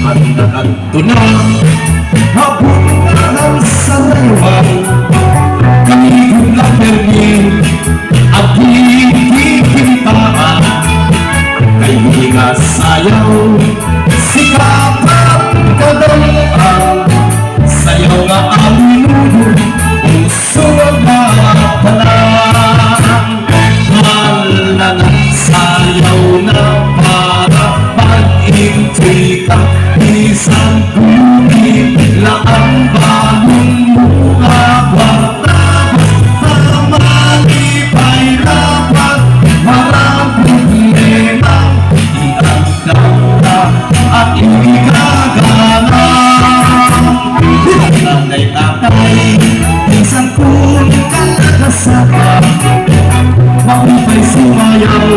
at nakadto na habungan sa layuan kamigod na permin at higigimtaan kay higa sayaw sikapat kadamang sayaw nga aminudo puso na panang malalang sayaw na para pag-intrika isang kulit lang ang bagong mga kwarta basta malipay dapat walang problema iagdaw na at igagana nanay-tatay isang kulit kalagasakan maupay sumayaw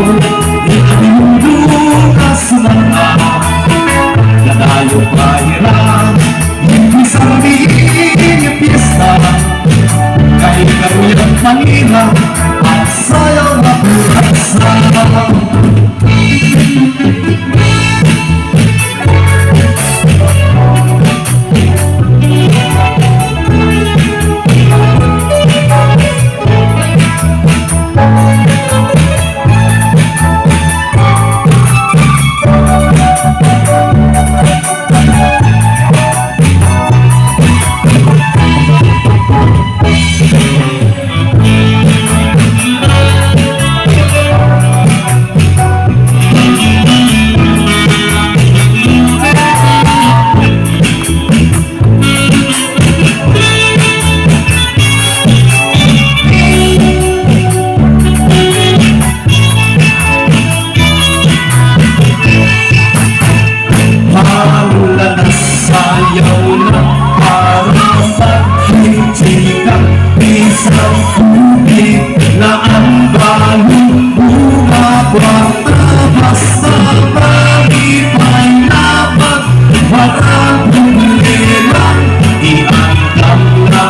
ikabinundo ka sumanga nadayo kahirap hindi sabihin yung piyesta kahit karuyang panira at sayaw na purasa sayaw na parang pag-hintikan isang kulit na ang bagong bumabata basta maripay dapat walang problema iandam na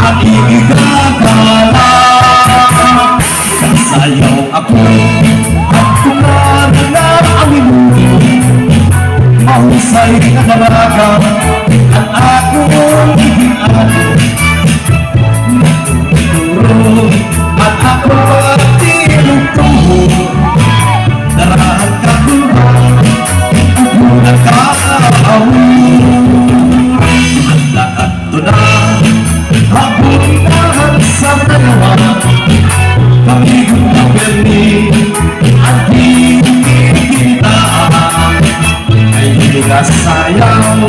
at igagala sasayaw ako at kumana na ang minuto mahusay na dalaga at akong ihinalo natuturo at ako pati lugtungo darahan ka kulbang at muna ka at lahat to na habungan sa dalawa kamigod na perni at higigimtaan ay higa sayaw